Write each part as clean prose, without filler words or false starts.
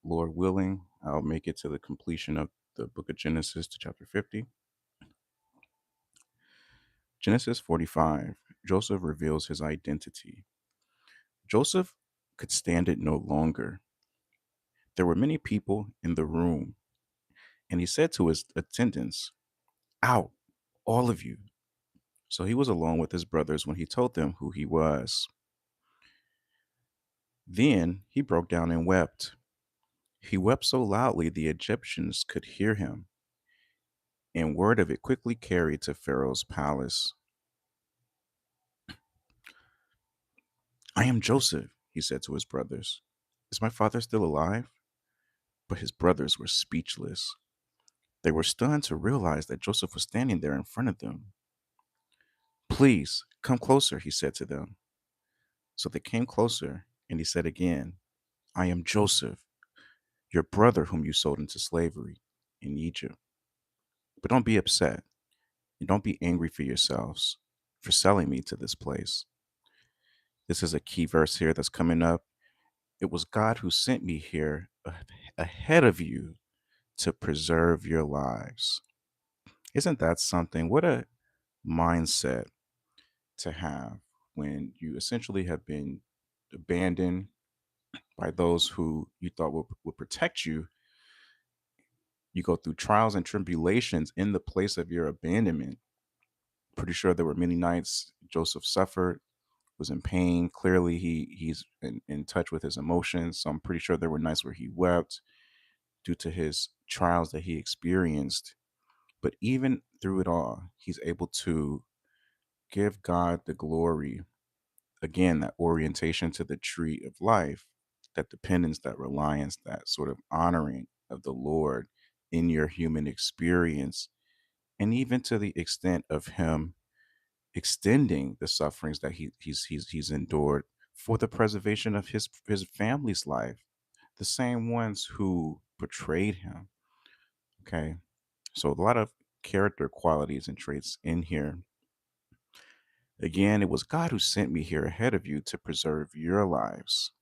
Lord willing, I'll make it to the completion of the book of Genesis to chapter 50. Genesis 45, Joseph reveals his identity. Joseph could stand it no longer. There were many people in the room, and he said to his attendants, "Out, all of you." So he was alone with his brothers when he told them who he was. Then he broke down and wept. He wept so loudly the Egyptians could hear him, and word of it quickly carried to Pharaoh's palace. "I am Joseph," he said to his brothers. "Is my father still alive?" But his brothers were speechless. They were stunned to realize that Joseph was standing there in front of them. "Please, come closer," he said to them. So they came closer, and he said again, "I am Joseph, your brother whom you sold into slavery in Egypt. But don't be upset, and don't be angry for yourselves for selling me to this place." This is a key verse here that's coming up. It was God who sent me here ahead of you to preserve your lives. Isn't that something? What a mindset to have when you essentially have been abandoned by those who you thought would protect you. You go through trials and tribulations in the place of your abandonment. Pretty sure there were many nights Joseph suffered, was in pain. Clearly, he's in touch with his emotions. So I'm pretty sure there were nights where he wept due to his trials that he experienced. But even through it all, he's able to give God the glory. Again, that orientation to the tree of life, that dependence, that reliance, that sort of honoring of the Lord in your human experience, and even to the extent of him extending the sufferings that he's endured for the preservation of his family's life, the same ones who betrayed him. Okay, so a lot of character qualities and traits in here. Again, it was God who sent me here ahead of you to preserve your lives.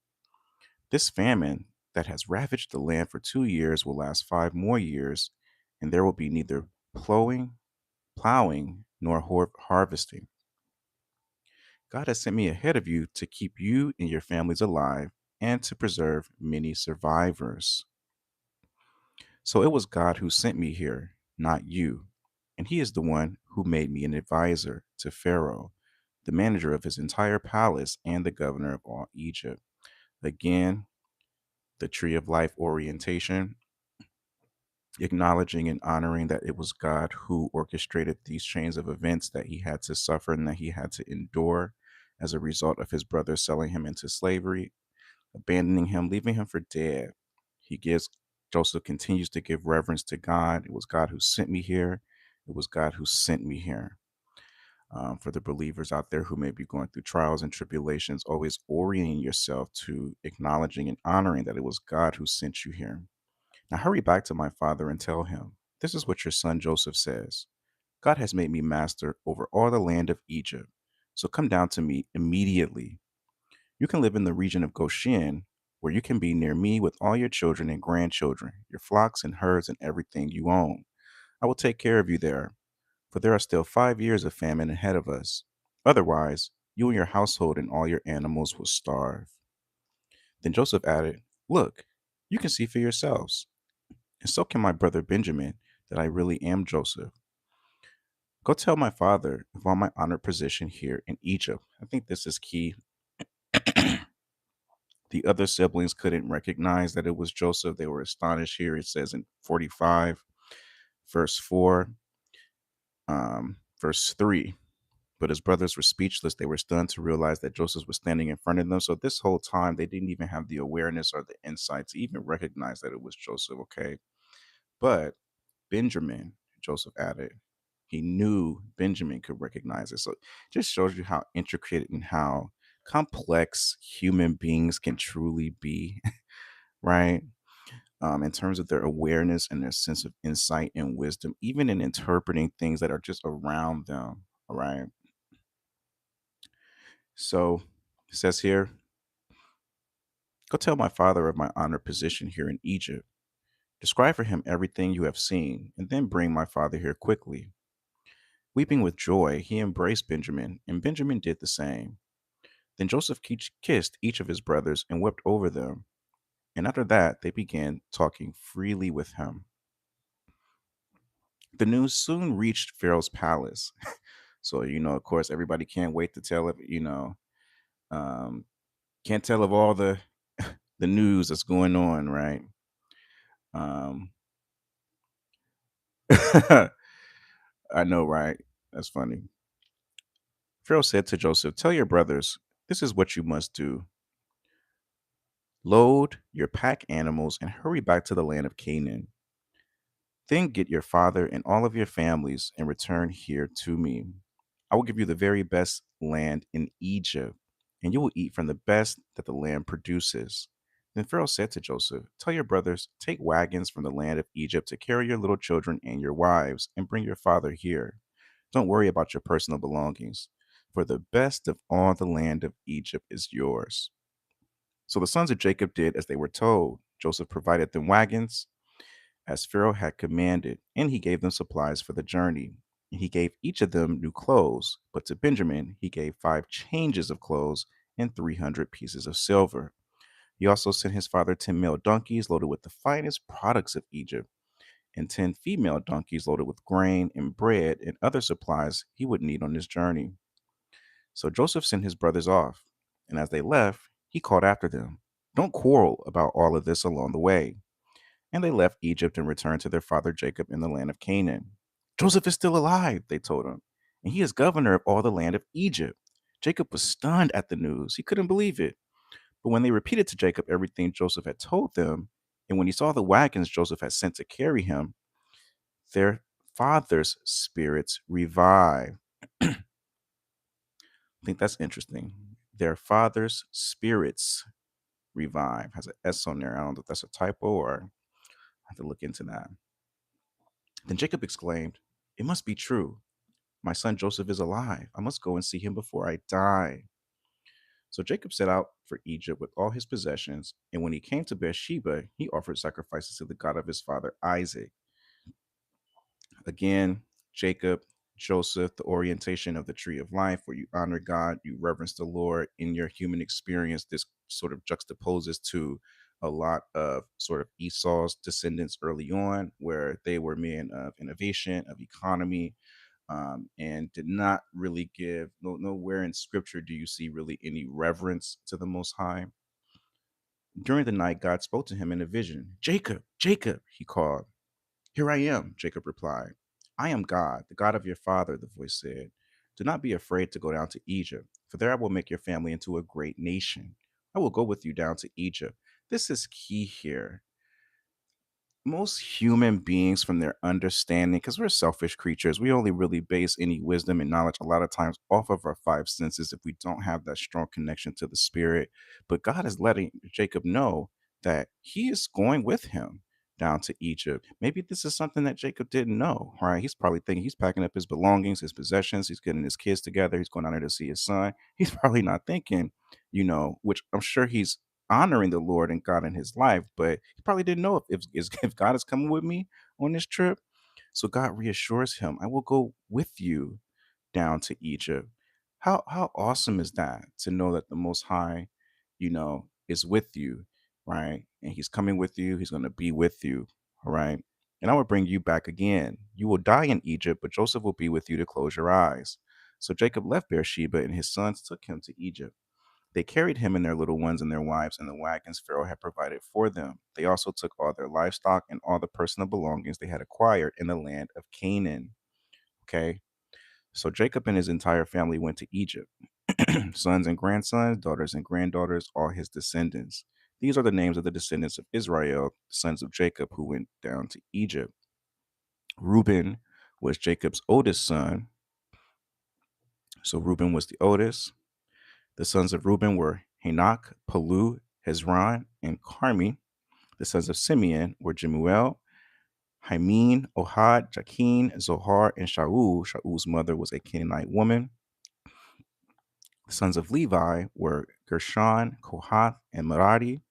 This famine that has ravaged the land for 2 years will last 5 more years, and there will be neither plowing, nor harvesting. God has sent me ahead of you to keep you and your families alive and to preserve many survivors. So it was God who sent me here, not you. And he is the one who made me an advisor to Pharaoh, the manager of his entire palace and the governor of all Egypt. Again, the tree of life orientation, acknowledging and honoring that it was God who orchestrated these chains of events that he had to suffer and that he had to endure as a result of his brothers selling him into slavery, abandoning him, leaving him for dead. He gives Joseph continues to give reverence to God. It was God who sent me here. It was God who sent me here. For the believers out there who may be going through trials and tribulations, always orienting yourself to acknowledging and honoring that it was God who sent you here. Now hurry back to my father and tell him, this is what your son Joseph says. God has made me master over all the land of Egypt. So come down to me immediately. You can live in the region of Goshen, where you can be near me with all your children and grandchildren, your flocks and herds and everything you own. I will take care of you there, for there are still 5 years of famine ahead of us. Otherwise, you and your household and all your animals will starve. Then Joseph added, Look, you can see for yourselves, and so can my brother Benjamin, that I really am Joseph. Go tell my father of all my honored position here in Egypt. I think this is key. The other siblings couldn't recognize that it was Joseph. They were astonished here. It says in 45, verse 4, verse 3. But his brothers were speechless. They were stunned to realize that Joseph was standing in front of them. So this whole time, they didn't even have the awareness or the insight to even recognize that it was Joseph. Okay. But Benjamin, Joseph added, he knew Benjamin could recognize it. So it just shows you how intricate and how complex human beings can truly be, right? In terms of their awareness and their sense of insight and wisdom, even in interpreting things that are just around them, all right? So it says here, Go tell my father of my honored position here in Egypt. Describe for him everything you have seen, and then bring my father here quickly." Weeping with joy, he embraced Benjamin, and Benjamin did the same. Then Joseph kissed each of his brothers and wept over them. And after that, they began talking freely with him. The news soon reached Pharaoh's palace. So, of course, everybody can't wait to tell it, um, can't tell of all the news that's going on, right? Um, I know, right? That's funny. Pharaoh said to Joseph, "Tell your brothers, this is what you must do. Load your pack animals and hurry back to the land of Canaan. Then get your father and all of your families and return here to me. I will give you the very best land in Egypt, and you will eat from the best that the land produces." Then Pharaoh said to Joseph, "Tell your brothers, take wagons from the land of Egypt to carry your little children and your wives, and bring your father here. Don't worry about your personal belongings, for the best of all the land of Egypt is yours." So the sons of Jacob did as they were told. Joseph provided them wagons as Pharaoh had commanded, and he gave them supplies for the journey. And he gave each of them new clothes, but to Benjamin he gave 5 changes of clothes and 300 pieces of silver. He also sent his father 10 male donkeys loaded with the finest products of Egypt, and 10 female donkeys loaded with grain and bread and other supplies he would need on his journey. So Joseph sent his brothers off, and as they left, he called after them, "Don't quarrel about all of this along the way." And they left Egypt and returned to their father Jacob in the land of Canaan. "Joseph is still alive," they told him, "and he is governor of all the land of Egypt." Jacob was stunned at the news. He couldn't believe it. But when they repeated to Jacob everything Joseph had told them, and when he saw the wagons Joseph had sent to carry him, their father's spirits revived. I think that's interesting. Their father's spirits revive has an S on there. I don't know if that's a typo or I have to look into that. Then Jacob exclaimed, "It must be true. My son Joseph is alive. I must go and see him before I die." So Jacob set out for Egypt with all his possessions, and when he came to Beersheba, he offered sacrifices to the God of his father Isaac. Again, Jacob, Joseph, the orientation of the tree of life, where you honor God, you reverence the Lord in your human experience. This sort of juxtaposes to a lot of sort of Esau's descendants early on, where they were men of innovation, of economy, and did not really give, nowhere in scripture do you see really any reverence to the Most High. During the night, God spoke to him in a vision. "Jacob, Jacob," he called. "Here I am," Jacob replied. "I am God, the God of your father," the voice said. "Do not be afraid to go down to Egypt, for there I will make your family into a great nation. I will go with you down to Egypt." This is key here. Most human beings, from their understanding, because we're selfish creatures, we only really base any wisdom and knowledge a lot of times off of our 5 senses if we don't have that strong connection to the spirit. But God is letting Jacob know that he is going with him down to Egypt. Maybe this is something that Jacob didn't know, right? He's probably thinking he's packing up his belongings, his possessions, he's getting his kids together, he's going down there to see his son. He's probably not thinking, which I'm sure he's honoring the Lord and God in his life, but he probably didn't know if God is coming with me on this trip. So God reassures him, "I will go with you down to Egypt." How awesome is that to know that the Most High, is with you, right? And He's coming with you. He's going to be with you, all right? "And I will bring you back again. You will die in Egypt, but Joseph will be with you to close your eyes." So Jacob left Beersheba, and his sons took him to Egypt. They carried him and their little ones and their wives in the wagons Pharaoh had provided for them. They also took all their livestock and all the personal belongings they had acquired in the land of Canaan. Okay, so Jacob and his entire family went to Egypt. Sons and grandsons, daughters and granddaughters, all his descendants. These are the names of the descendants of Israel, sons of Jacob, who went down to Egypt. Reuben was Jacob's oldest son. So Reuben was the oldest. The sons of Reuben were Hanok, Palu, Hezron, and Carmi. The sons of Simeon were Jemuel, Hymen, Ohad, Jachin, Zohar, and Shaul. Shaul's mother was a Canaanite woman. The sons of Levi were Gershon, Kohath, and Merari.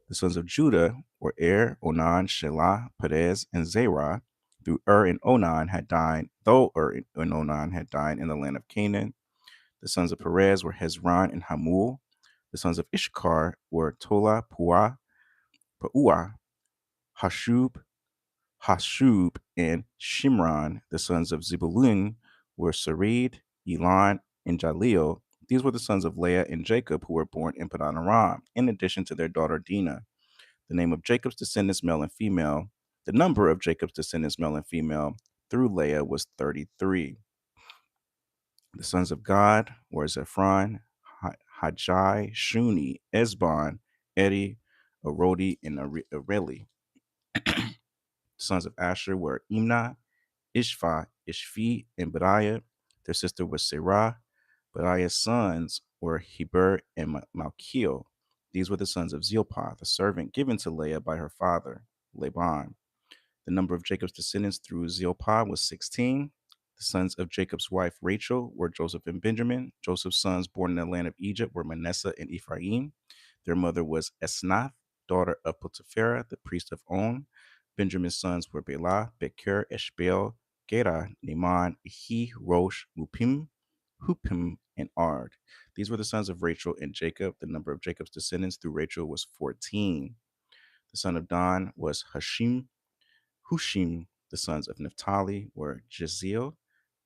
The sons of Judah were Er, Onan, Shelah, Perez, and Zerah. Through and Onan had died, though and Onan had died in the land of Canaan. The sons of Perez were Hezron and Hamul. The sons of Ishkar were Tola, Puah, Hashub, and Shimron. The sons of Zebulun were Sarid, Elon, and Jaleel. These were the sons of Leah and Jacob who were born in Padan Aram, in addition to their daughter Dinah. The name of Jacob's descendants, male and female, the number of Jacob's descendants, male and female, through Leah was 33. The sons of God were Zephron, Hajai, Shuni, Esbon, Eri, Arodi, and Areli. The sons of Asher were Imnah, Ishva, Ishvi, and Beriah. Their sister was Sarah. Beriah's sons were Heber and Malchiel. These were the sons of Zilpah, the servant given to Leah by her father, Laban. The number of Jacob's descendants through Zilpah was 16. The sons of Jacob's wife Rachel were Joseph and Benjamin. Joseph's sons born in the land of Egypt were Manasseh and Ephraim. Their mother was Esnath, daughter of Potipharah, the priest of On. Benjamin's sons were Bela, Becher, Eshbel, Gera, Naaman, Ehi, Rosh, Mupim, Hupim, and Ard. These were the sons of Rachel and Jacob. The number of Jacob's descendants through Rachel was 14. The son of Dan was Hushim. The sons of Naphtali were Jeziel,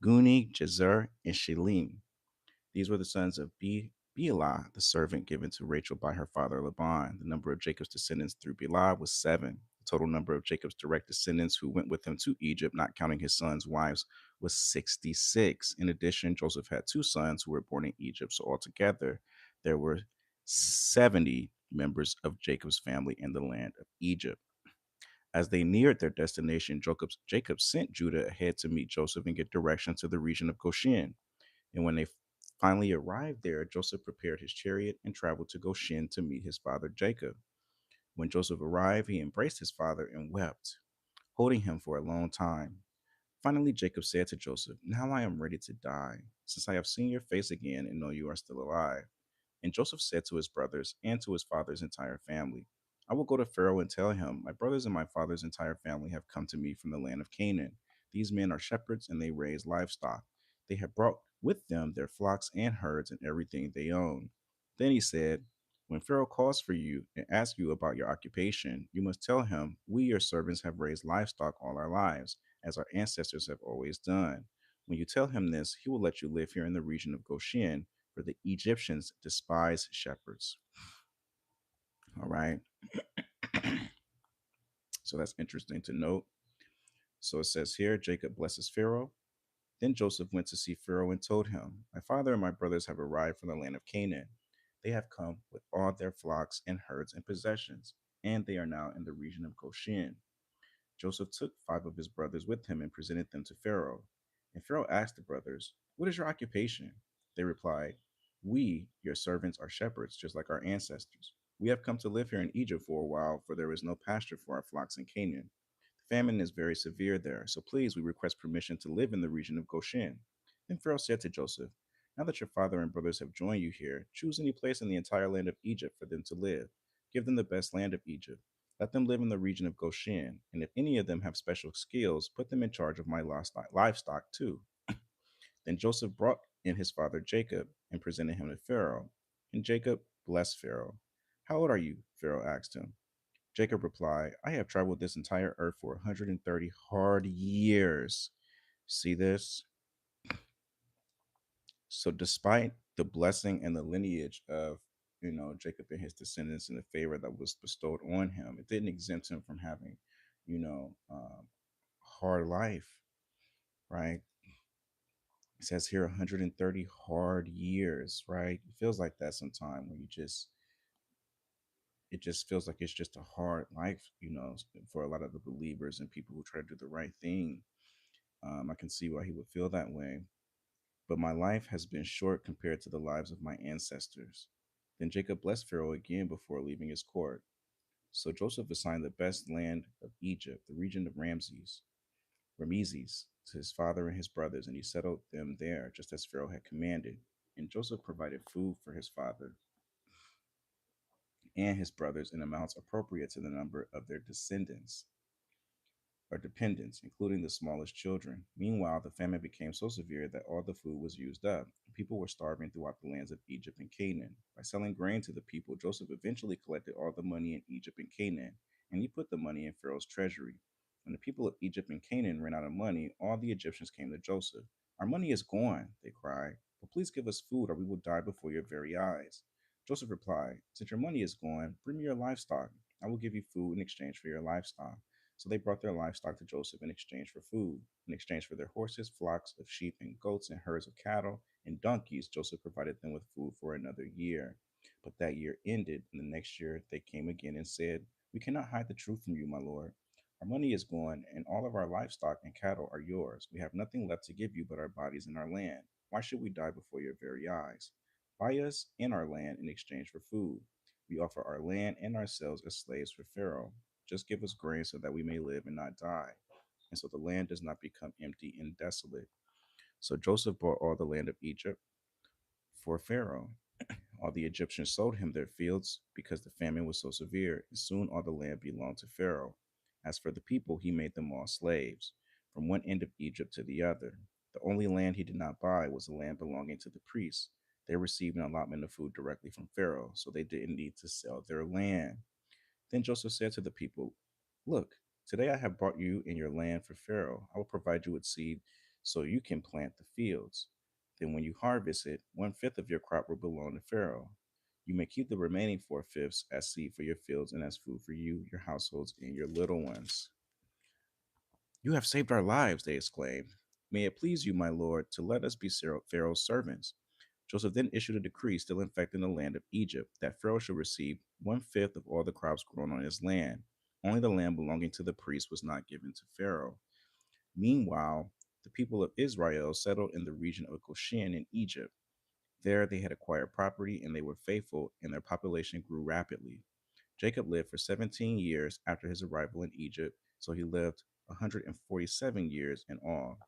Guni, Jezer, and Shalim. These were the sons of Bela, the servant given to Rachel by her father Laban. The number of Jacob's descendants through Bela was 7. The total number of Jacob's direct descendants who went with him to Egypt, not counting his sons' wives, was 66. In addition, Joseph had two sons who were born in Egypt. So altogether, there were 70 members of Jacob's family in the land of Egypt. As they neared their destination, Jacob sent Judah ahead to meet Joseph and get direction to the region of Goshen. And when they finally arrived there, Joseph prepared his chariot and traveled to Goshen to meet his father Jacob. When Joseph arrived, he embraced his father and wept, holding him for a long time. Finally, Jacob said to Joseph, "Now I am ready to die, since I have seen your face again and know you are still alive." And Joseph said to his brothers and to his father's entire family, "I will go to Pharaoh and tell him, 'My brothers and my father's entire family have come to me from the land of Canaan. These men are shepherds and they raise livestock. They have brought with them their flocks and herds and everything they own.'" Then he said, "When Pharaoh calls for you and asks you about your occupation, you must tell him, 'We, your servants, have raised livestock all our lives, as our ancestors have always done.' When you tell him this, he will let you live here in the region of Goshen, for the Egyptians despise shepherds." All right. So that's interesting to note. So it says here Jacob blesses Pharaoh. Then Joseph went to see Pharaoh and told him, "My father and my brothers have arrived from the land of Canaan. They have come with all their flocks and herds and possessions, and they are now in the region of Goshen." Joseph took 5 of his brothers with him and presented them to Pharaoh. And Pharaoh asked the brothers, "What is your occupation?" They replied, "We, your servants, are shepherds, just like our ancestors. We have come to live here in Egypt for a while, for there is no pasture for our flocks in Canaan. The famine is very severe there, so please, we request permission to live in the region of Goshen." Then Pharaoh said to Joseph, "Now that your father and brothers have joined you here, choose any place in the entire land of Egypt for them to live. Give them the best land of Egypt. Let them live in the region of Goshen, and if any of them have special skills, put them in charge of my livestock too." Then Joseph brought in his father Jacob and presented him to Pharaoh. And Jacob blessed Pharaoh. "How old are you?" Pharaoh asked him. Jacob replied, "I have traveled this entire earth for 130 hard years." See this? So despite the blessing and the lineage of Jacob and his descendants and the favor that was bestowed on him, it didn't exempt him from having you know um, hard life, right? It says here 130 hard years, right? It feels like that sometime when it just feels like it's just a hard life, for a lot of the believers and people who try to do the right thing. I can see why he would feel that way. "But my life has been short compared to the lives of my ancestors." Then Jacob blessed Pharaoh again before leaving his court. So Joseph assigned the best land of Egypt, the region of Rameses, to his father and his brothers, and he settled them there, just as Pharaoh had commanded. And Joseph provided food for his father and his brothers in amounts appropriate to the number of their descendants or dependents, including the smallest children. Meanwhile, the famine became so severe that all the food was used up. People were starving throughout the lands of Egypt and Canaan. By selling grain to the people, Joseph eventually collected all the money in Egypt and Canaan, and he put the money in Pharaoh's treasury. When the people of Egypt and Canaan ran out of money, all the Egyptians came to Joseph. Our money is gone, they cried, but please give us food or we will die before your very eyes. Joseph replied, since your money is gone, bring me your livestock. I will give you food in exchange for your livestock. So they brought their livestock to Joseph in exchange for food. In exchange for their horses, flocks of sheep and goats, and herds of cattle and donkeys, Joseph provided them with food for another year. But that year ended, and the next year they came again and said, we cannot hide the truth from you, my lord. Our money is gone, and all of our livestock and cattle are yours. We have nothing left to give you but our bodies and our land. Why should we die before your very eyes? Buy us and our land in exchange for food. We offer our land and ourselves as slaves for Pharaoh. Just give us grain so that we may live and not die, and so the land does not become empty and desolate. So Joseph bought all the land of Egypt for Pharaoh. All the Egyptians sold him their fields because the famine was so severe, and soon all the land belonged to Pharaoh. As for the people, he made them all slaves, from one end of Egypt to the other. The only land he did not buy was the land belonging to the priests. They received an allotment of food directly from Pharaoh, so they didn't need to sell their land. Then Joseph said to the people, look, today I have brought you and your land for Pharaoh. I will provide you with seed so you can plant the fields. Then, when you harvest it, 1/5 of your crop will belong to Pharaoh. You may keep the remaining 4/5 as seed for your fields and as food for you, your households, and your little ones. You have saved our lives, they exclaimed. May it please you, my lord, to let us be Pharaoh's servants. Joseph then issued a decree still infecting the land of Egypt that Pharaoh should receive 1/5 of all the crops grown on his land. Only the land belonging to the priests was not given to Pharaoh. Meanwhile, the people of Israel settled in the region of Goshen in Egypt. There they had acquired property and they were faithful, and their population grew rapidly. Jacob lived for 17 years after his arrival in Egypt, so he lived 147 years in all.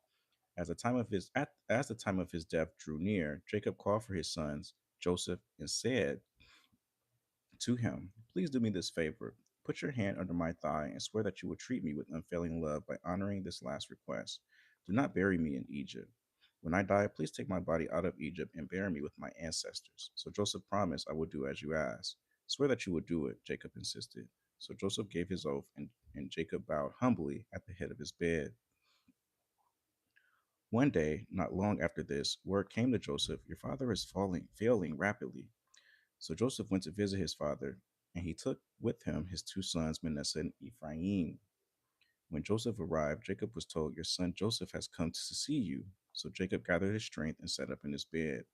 As the time of his death drew near, Jacob called for his sons Joseph and said to him, please do me this favor. Put your hand under my thigh and swear that you will treat me with unfailing love by honoring this last request. Do not bury me in Egypt. When I die, please take my body out of Egypt and bury me with my ancestors. So Joseph promised, I will do as you ask. Swear that you will do it, Jacob insisted. So Joseph gave his oath, and Jacob bowed humbly at the head of his bed. One day, not long after this, word came to Joseph, your father is failing rapidly. So Joseph went to visit his father, and he took with him his two sons, Manasseh and Ephraim. When Joseph arrived, Jacob was told, your son Joseph has come to see you. So Jacob gathered his strength and sat up in his bed.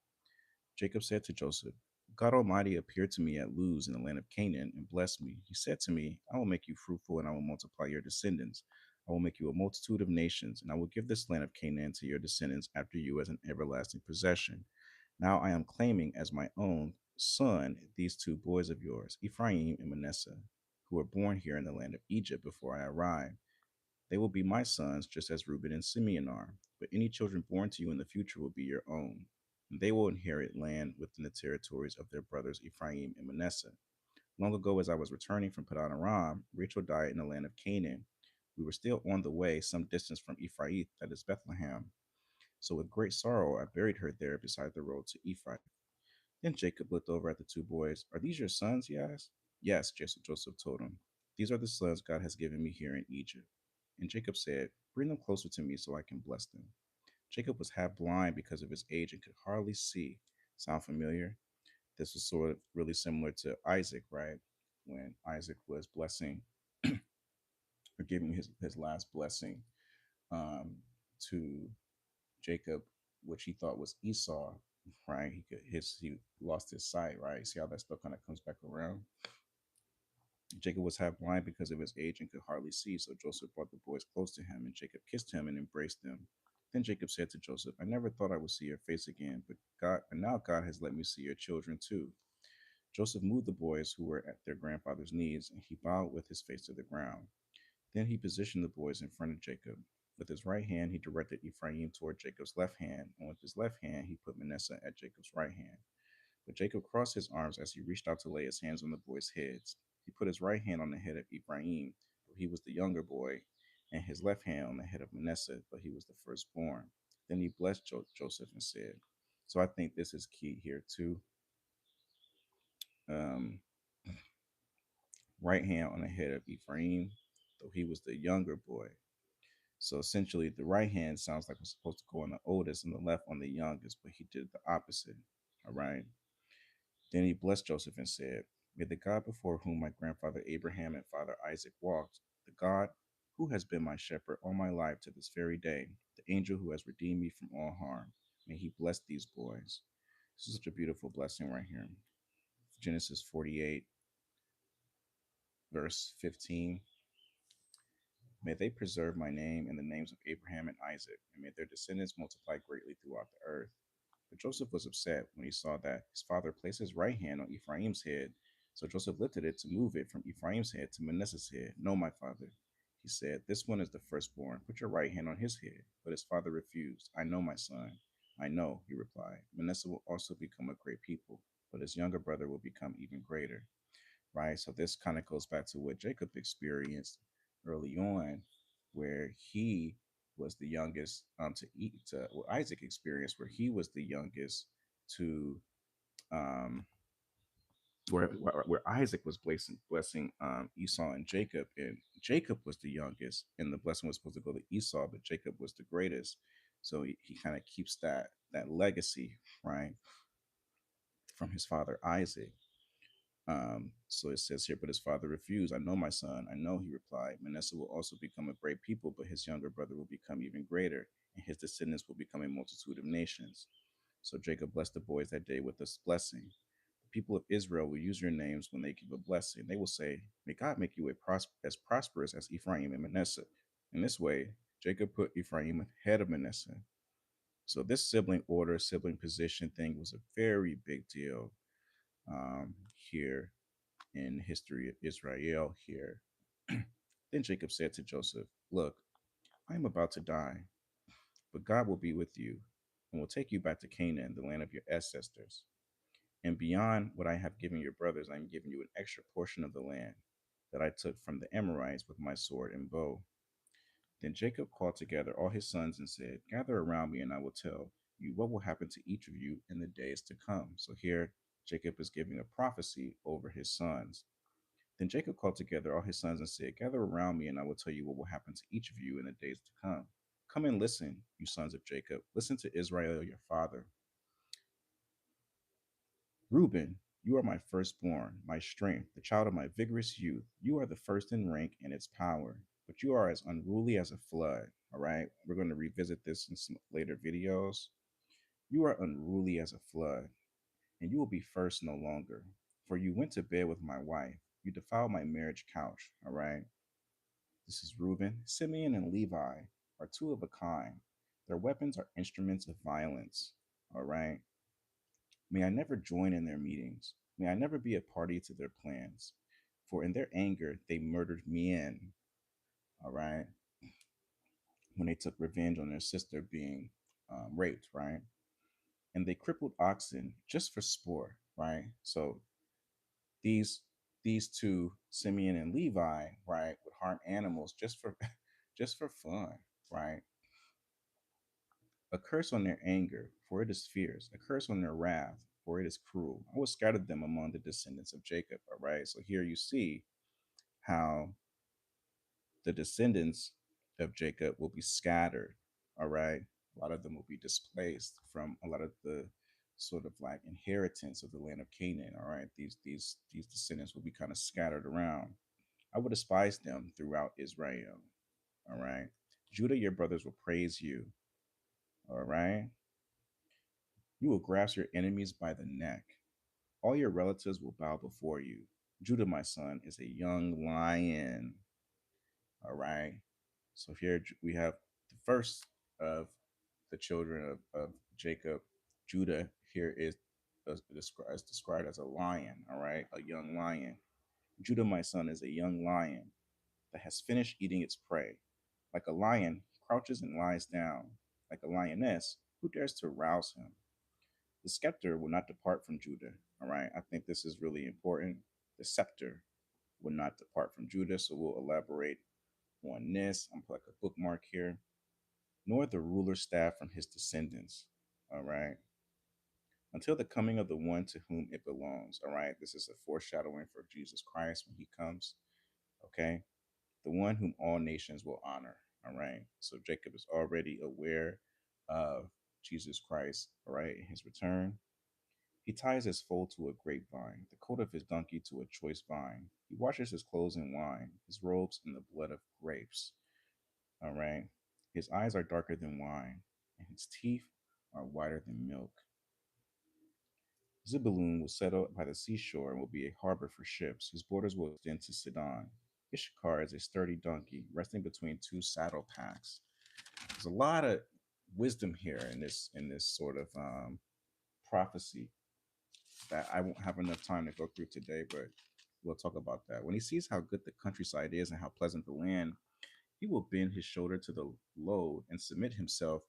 Jacob said to Joseph, God Almighty appeared to me at Luz in the land of Canaan and blessed me. He said to me, I will make you fruitful and I will multiply your descendants. I will make you a multitude of nations, and I will give this land of Canaan to your descendants after you as an everlasting possession. Now I am claiming as my own son these two boys of yours, Ephraim and Manasseh, who were born here in the land of Egypt before I arrived. They will be my sons, just as Reuben and Simeon are. But any children born to you in the future will be your own. And they will inherit land within the territories of their brothers Ephraim and Manasseh. Long ago, as I was returning from Padan Aram, Rachel died in the land of Canaan. We were still on the way some distance from Ephraim, that is Bethlehem. So with great sorrow, I buried her there beside the road to Ephraim. Then Jacob looked over at the two boys. Are these your sons? He asked. Yes, Joseph told him. These are the sons God has given me here in Egypt. And Jacob said, bring them closer to me so I can bless them. Jacob was half blind because of his age and could hardly see. Sound familiar? This was sort of really similar to Isaac, right? When Isaac was blessing or giving his last blessing um, to Jacob, which he thought was Esau, right? He lost his sight, right? See how that stuff kind of comes back around. Jacob was half blind because of his age and could hardly see, so Joseph brought the boys close to him, and Jacob kissed him and embraced them. Then Jacob said to Joseph, I never thought I would see your face again, but now God has let me see your children too. Joseph moved the boys who were at their grandfather's knees, and he bowed with his face to the ground. Then he positioned the boys in front of Jacob. With his right hand, he directed Ephraim toward Jacob's left hand, and with his left hand, he put Manasseh at Jacob's right hand. But Jacob crossed his arms as he reached out to lay his hands on the boys' heads. He put his right hand on the head of Ephraim, for he was the younger boy, and his left hand on the head of Manasseh, but he was the firstborn. Then he blessed Joseph and said, so I think this is key here too. Um, right hand on the head of Ephraim, though he was the younger boy. So essentially, the right hand sounds like it's supposed to go on the oldest and the left on the youngest, but he did the opposite. All right. Then he blessed Joseph and said, may the God before whom my grandfather Abraham and father Isaac walked, the God who has been my shepherd all my life to this very day, the angel who has redeemed me from all harm, may he bless these boys. This is such a beautiful blessing right here. Genesis 48, verse 15. May they preserve my name and the names of Abraham and Isaac, and may their descendants multiply greatly throughout the earth. But Joseph was upset when he saw that his father placed his right hand on Ephraim's head. So Joseph lifted it to move it from Ephraim's head to Manasseh's head. No, my father, he said, this one is the firstborn. Put your right hand on his head. But his father refused. I know, my son. I know, he replied. Manasseh will also become a great people, but his younger brother will become even greater. Right? So this kind of goes back to what Jacob experienced early on, where he was the youngest to eat to what Isaac experienced, where he was the youngest to um where Isaac was blessing Esau and Jacob, and Jacob was the youngest, and the blessing was supposed to go to Esau, but Jacob was the greatest. So he kind of keeps that legacy, right, from his father Isaac. So it says here, but his father refused. I know, my son. I know, he replied. Manasseh will also become a great people, but his younger brother will become even greater, and his descendants will become a multitude of nations. So Jacob blessed the boys that day with this blessing. The people of Israel will use your names when they give a blessing. They will say, may God make you as prosperous as Ephraim and Manasseh. In this way, Jacob put Ephraim ahead of Manasseh. So this sibling order, sibling position thing was a very big deal here in the history of Israel here. Then Jacob said to Joseph, look, I am about to die, but God will be with you and will take you back to Canaan, the land of your ancestors. And beyond what I have given your brothers, I am giving you an extra portion of the land that I took from the Amorites with my sword and bow. Then Jacob called together all his sons and said, gather around me, and I will tell you what will happen to each of you in the days to come. So here, Jacob is giving a prophecy over his sons. Then Jacob called together all his sons and said, gather around me, and I will tell you what will happen to each of you in the days to come. Come and listen, you sons of Jacob. Listen to Israel, your father. Reuben, you are my firstborn, my strength, the child of my vigorous youth. You are the first in rank and its power, but you are as unruly as a flood. All right, we're going to revisit this in some later videos. You are unruly as a flood, and you will be first no longer. For you went to bed with my wife. You defiled my marriage couch. All right. This is Reuben. Simeon and Levi are two of a kind. Their weapons are instruments of violence. All right. May I never join in their meetings. May I never be a party to their plans. For in their anger, they murdered me in. All right. When they took revenge on their sister being raped. Right. And they crippled oxen just for sport. Right. So these these two, Simeon and Levi, right, would harm animals just for just for fun. Right. A curse on their anger, for it is fierce. A curse on their wrath, for it is cruel. I will scatter them among the descendants of Jacob. All right. So here you see how the descendants of Jacob will be scattered. All right. A lot of them will be displaced from a lot of the sort of like inheritance of the land of Canaan. All right. These descendants will be kind of scattered around. I will despise them throughout Israel. All right. Judah, your brothers will praise you. All right. You will grasp your enemies by the neck. All your relatives will bow before you. Judah, my son, is a young lion. All right. So here we have the first of the children of Jacob. Judah here is described as a lion. All right. A young lion. Judah, my son, is a young lion that has finished eating its prey. Like a lion, he crouches and lies down. Like a lioness, who dares to rouse him? The scepter will not depart from Judah. All right. I think this is really important. The scepter will not depart from Judah. So we'll elaborate on this. I'm put like a bookmark here. Nor the ruler's staff from his descendants. All right. Until the coming of the one to whom it belongs. All right. This is a foreshadowing for Jesus Christ when he comes. Okay. The one whom all nations will honor. All right. So Jacob is already aware of Jesus Christ, all right, in his return. He ties his foal to a grapevine, the coat of his donkey to a choice vine. He washes his clothes in wine, his robes in the blood of grapes. All right. His eyes are darker than wine, and his teeth are whiter than milk. Zebulun will settle by the seashore and will be a harbor for ships. His borders will extend to Sidon. Issachar is a sturdy donkey resting between two saddle packs. There's a lot of wisdom here in this sort of prophecy that I won't have enough time to go through today, but we'll talk about that. When he sees how good the countryside is and how pleasant the land, he will bend his shoulder to the load and submit himself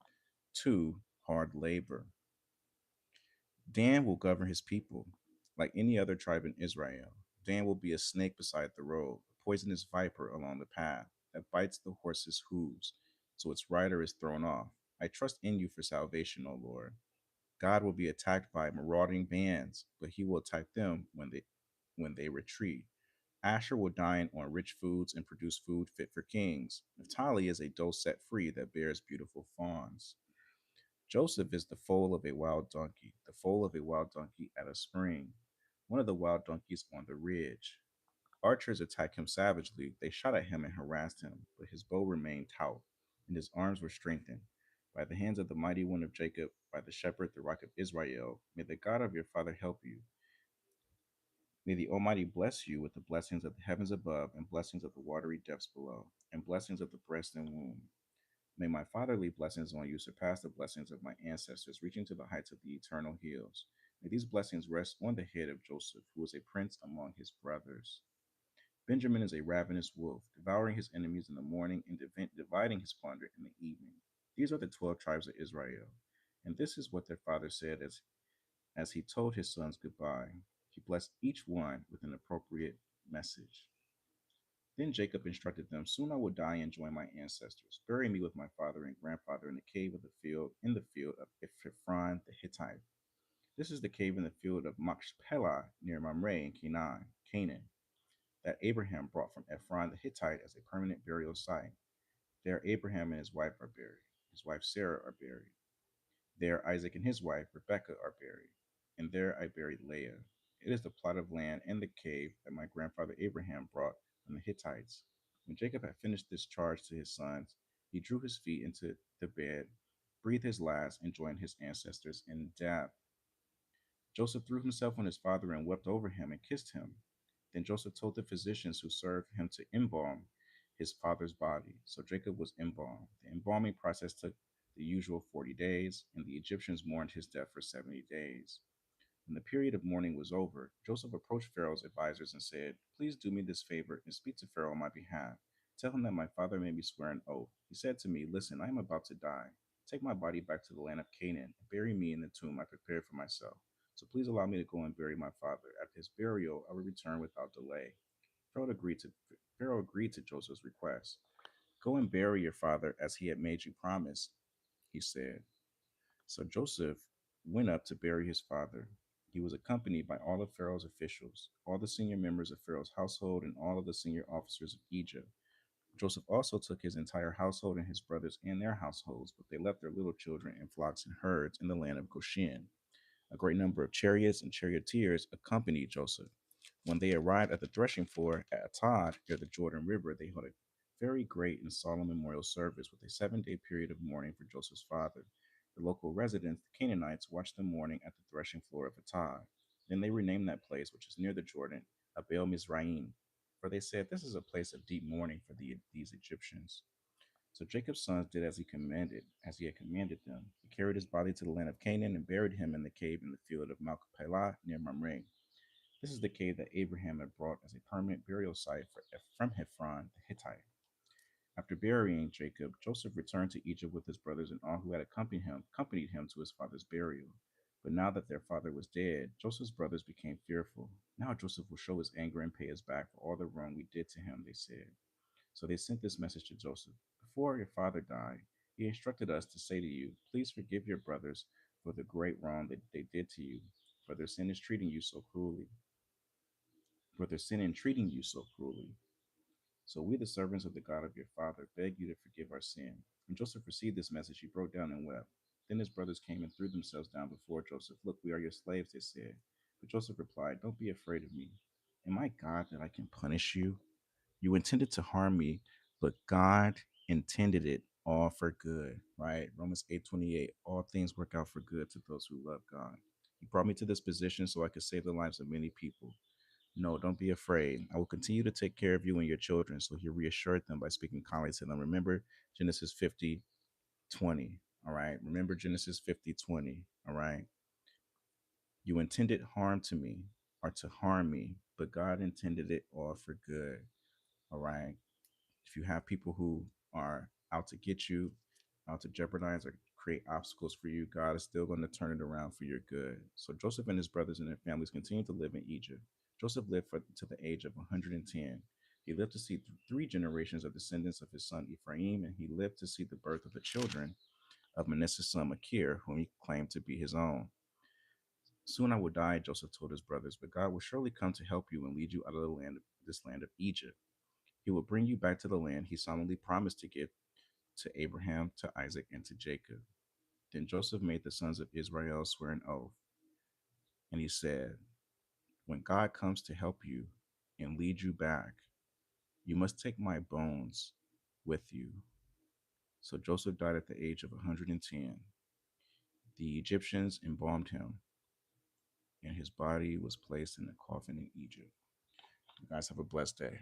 to hard labor. Dan will govern his people like any other tribe in Israel. Dan will be a snake beside the road, a poisonous viper along the path that bites the horse's hooves, so its rider is thrown off. I trust in you for salvation, O Lord. God will be attacked by marauding bands, but he will attack them when they retreat. Asher will dine on rich foods and produce food fit for kings. Naphtali is a doe set free that bears beautiful fawns. Joseph is the foal of a wild donkey, the foal of a wild donkey at a spring, one of the wild donkeys on the ridge. Archers attacked him savagely. They shot at him and harassed him, but his bow remained taut, and his arms were strengthened. By the hands of the mighty one of Jacob, by the shepherd, the rock of Israel, may the God of your father help you. May the Almighty bless you with the blessings of the heavens above, and blessings of the watery depths below, and blessings of the breast and womb. May my fatherly blessings on you surpass the blessings of my ancestors, reaching to the heights of the eternal hills. May these blessings rest on the head of Joseph, who was a prince among his brothers. Benjamin is a ravenous wolf, devouring his enemies in the morning and dividing his plunder in the evening. These are the 12 tribes of Israel. And this is what their father said as he told his sons goodbye. He blessed each one with an appropriate message. Then Jacob instructed them, soon I will die and join my ancestors. Bury me with my father and grandfather in the cave of the field, in the field of Ephron the Hittite. This is the cave in the field of Machpelah near Mamre in Canaan, that Abraham brought from Ephron the Hittite as a permanent burial site. There Abraham and his wife are buried. His wife Sarah are buried. There Isaac and his wife Rebekah are buried. And there I buried Leah. It is the plot of land and the cave that my grandfather Abraham brought from the Hittites. When Jacob had finished this charge to his sons, he drew his feet into the bed, breathed his last, and joined his ancestors in death. Joseph threw himself on his father and wept over him and kissed him. Then Joseph told the physicians who served him to embalm his father's body. So Jacob was embalmed. The embalming process took the usual 40 days, and the Egyptians mourned his death for 70 days. When the period of mourning was over, Joseph approached Pharaoh's advisors and said, please do me this favor and speak to Pharaoh on my behalf. Tell him that my father made me swear an oath. He said to me, listen, I am about to die. Take my body back to the land of Canaan and bury me in the tomb I prepared for myself. So please allow me to go and bury my father. After his burial, I will return without delay. Pharaoh agreed to Joseph's request. Go and bury your father as he had made you promise, he said. So Joseph went up to bury his father. He was accompanied by all of Pharaoh's officials, all the senior members of Pharaoh's household, and all of the senior officers of Egypt. Joseph also took his entire household and his brothers and their households, but they left their little children and flocks and herds in the land of Goshen. A great number of chariots and charioteers accompanied Joseph. When they arrived at the threshing floor at Atad near the Jordan River, they held a very great and solemn memorial service with a 7 day period of mourning for Joseph's father. The local residents, the Canaanites, watched the mourning at the threshing floor of Atad. Then they renamed that place, which is near the Jordan, Abel Mizraim, for they said, this is a place of deep mourning for these Egyptians. So Jacob's sons did as he had commanded them. He carried his body to the land of Canaan and buried him in the cave in the field of Machpelah near Mamre. This is the cave that Abraham had brought as a permanent burial site from Ephron the Hittite. After burying Jacob, Joseph returned to Egypt with his brothers and all who had accompanied him to his father's burial. But now that their father was dead, Joseph's brothers became fearful. Now Joseph will show his anger and pay us back for all the wrong we did to him, they said. So they sent this message to Joseph. Before your father died, he instructed us to say to you, please forgive your brothers for the great wrong that they did to you, for their sin is treating you so cruelly, for their sin in treating you so cruelly. So we, the servants of the God of your father, beg you to forgive our sin. When Joseph received this message, he broke down and wept. Then his brothers came and threw themselves down before Joseph. Look, we are your slaves, they said. But Joseph replied, don't be afraid of me. Am I God that I can punish you? You intended to harm me, but God intended it all for good, right? Romans 8:28. All things work out for good to those who love God. He brought me to this position so I could save the lives of many people. No, don't be afraid. I will continue to take care of you and your children. So he reassured them by speaking kindly to them. Remember Genesis 50:20. All right. Remember Genesis 50:20. All right. You intended harm to me or to harm me, but God intended it all for good. All right. If you have people who are out to get you, out to jeopardize or create obstacles for you, God is still going to turn it around for your good. So Joseph and his brothers and their families continued to live in Egypt. Joseph lived to the age of 110. He lived to see three generations of descendants of his son Ephraim, and he lived to see the birth of the children of Manasseh's son Machir, whom he claimed to be his own. Soon I will die, Joseph told his brothers, but God will surely come to help you and lead you out of the land of this land of Egypt. He will bring you back to the land he solemnly promised to give to Abraham, to Isaac, and to Jacob. Then Joseph made the sons of Israel swear an oath, and he said, when God comes to help you and lead you back, you must take my bones with you. So Joseph died at the age of 110. The Egyptians embalmed him, and his body was placed in a coffin in Egypt. You guys have a blessed day.